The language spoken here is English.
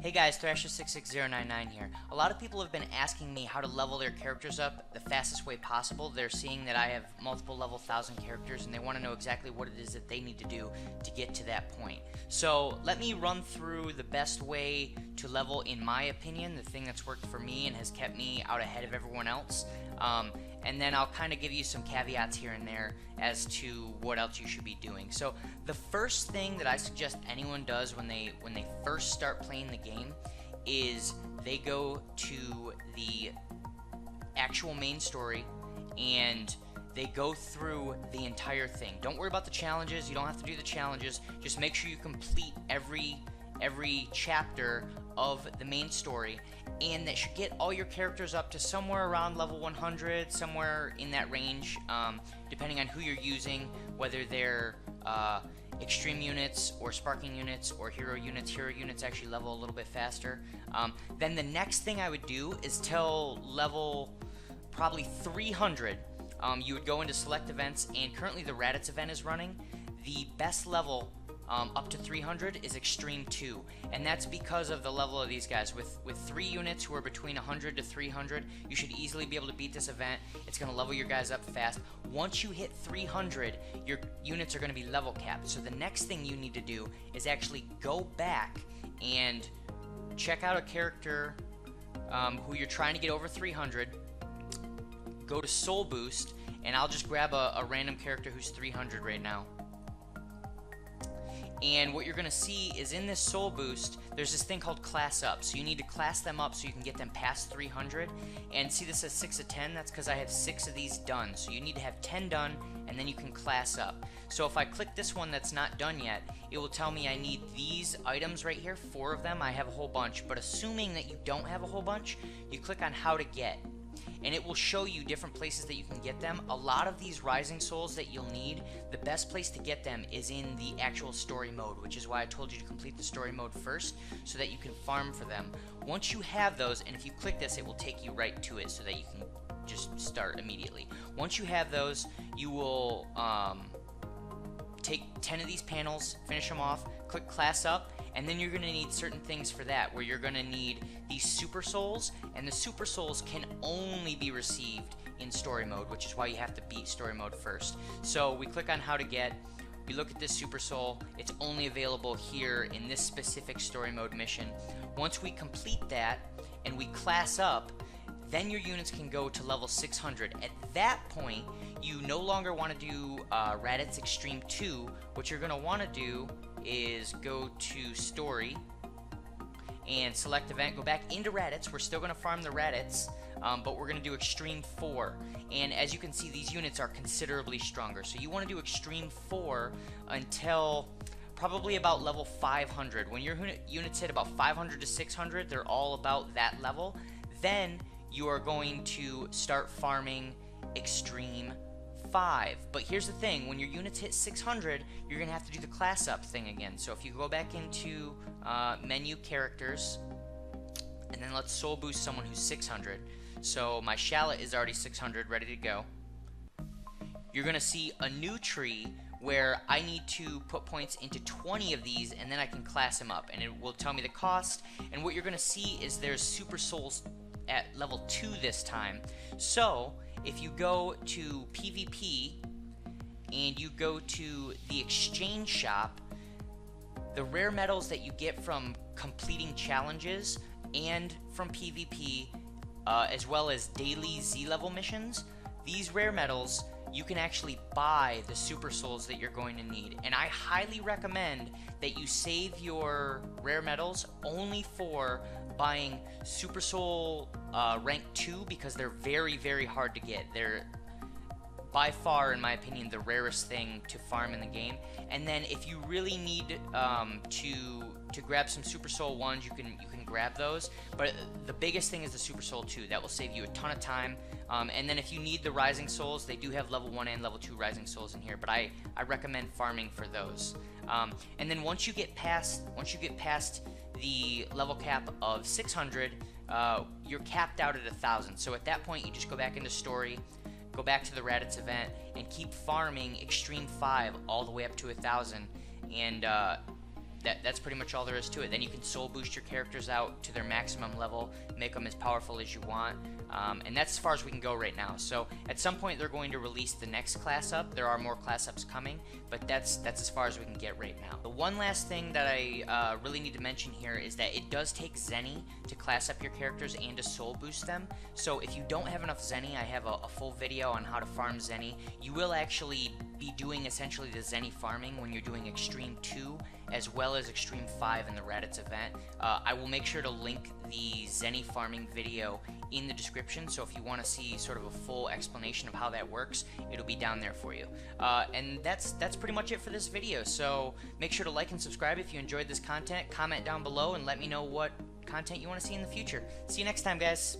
Hey guys, Thrasher66099 here. A lot of people have been asking me how to level their characters up the fastest way possible. They're seeing that I have multiple level 1000 characters and they want to know exactly what it is that they need to do to get to that point. So let me run through the best way to level, in my opinion, the thing that's worked for me and has kept me out ahead of everyone else. And then I'll kind of give you some caveats here and there as to what else you should be doing. So the first thing that I suggest anyone does when they first start playing the game is they go to the actual main story and they go through the entire thing. Don't worry about the challenges. You don't have to do the challenges. Just make sure you complete every chapter of the main story, and that should get all your characters up to somewhere around level 100, somewhere in that range, depending on who you're using, whether they're extreme units or sparking units or hero units. Hero units actually level a little bit faster. Then the next thing I would do is till level probably 300, you would go into select events, and currently the Raditz event is running. The best level up to 300 is Extreme 2, and that's because of the level of these guys. With 3 units who are between 100 to 300, you should easily be able to beat this event. It's going to level your guys up fast. Once you hit 300, your units are going to be level capped. So the next thing you need to do is actually go back and check out a character who you're trying to get over 300. Go to Soul Boost, and I'll just grab a random character who's 300 right now. And what you're going to see is in this Soul Boost, there's this thing called Class Up. So you need to class them up so you can get them past 300. And see, this says 6 of 10. That's because I have 6 of these done. So you need to have 10 done, and then you can class up. So if I click this one that's not done yet, it will tell me I need these items right here, 4 of them. I have a whole bunch. But assuming that you don't have a whole bunch, you click on How to Get, and it will show you different places that you can get them. A lot of these Rising Souls that you'll need, the best place to get them is in the actual story mode, which is why I told you to complete the story mode first, so that you can farm for them. Once you have those, and if you click this, it will take you right to it so that you can just start immediately. Once you have those, you will take 10 of these panels, finish them off, click Class Up, and then you're going to need certain things for that, where you're going to need these Super Souls, and the Super Souls can only be received in story mode, which is why you have to beat story mode first. So we click on How to Get, we look at this Super Soul, it's only available here in this specific story mode mission. Once we complete that and we class up, then your units can go to level 600. At that point, you no longer want to do Raditz Extreme 2. What you're going to want to do is go to Story and select Event. Go back into Raditz. We're still going to farm the Raditz, but we're going to do Extreme 4. And as you can see, these units are considerably stronger. So you want to do Extreme 4 until probably about level 500. When your units hit about 500 to 600, they're all about that level. Then you are going to start farming Extreme 5. But here's the thing, when your units hit 600, you're going to have to do the class up thing again. So if you go back into menu characters, and then let's soul boost someone who's 600. So my Shallot is already 600, ready to go. You're going to see a new tree where I need to put points into 20 of these, and then I can class them up, and it will tell me the cost. And what you're going to see is there's Super Souls at level 2 this time. So if you go to PvP and you go to the exchange shop, the rare medals that you get from completing challenges and from PvP, as well as daily Z level missions, these rare medals, you can actually buy the Super Souls that you're going to need. And I highly recommend that you save your rare medals only for buying Super Soul rank 2, because they're very, very hard to get. They're by far, in my opinion, the rarest thing to farm in the game. And then if you really need to grab some Super Soul 1s, you can grab those. But the biggest thing is the Super Soul 2. That will save you a ton of time. And then if you need the Rising Souls, they do have level 1 and level 2 Rising Souls in here, but I recommend farming for those. And then once you get past the level cap of 600, you're capped out at 1,000. So at that point, you just go back into story, go back to the Raditz event, and keep farming Extreme 5 all the way up to 1,000. And that's pretty much all there is to it. Then you can soul boost your characters out to their maximum level, make them as powerful as you want, and that's as far as we can go right now. So at some point they're going to release the next class up. There are more class ups coming, but that's as far as we can get right now. The one last thing that I really need to mention here is that it does take Zenny to class up your characters and to soul boost them. So if you don't have enough Zenny, I have a full video on how to farm Zenny. You will actually be doing essentially the Zenny farming when you're doing Extreme 2 as well as Extreme 5 in the Raditz event. I will make sure to link the Zenny farming video in the description, so if you want to see sort of a full explanation of how that works, it'll be down there for you. And that's pretty much it for this video, so make sure to like and subscribe if you enjoyed this content, comment down below, and let me know what content you want to see in the future. See you next time, guys.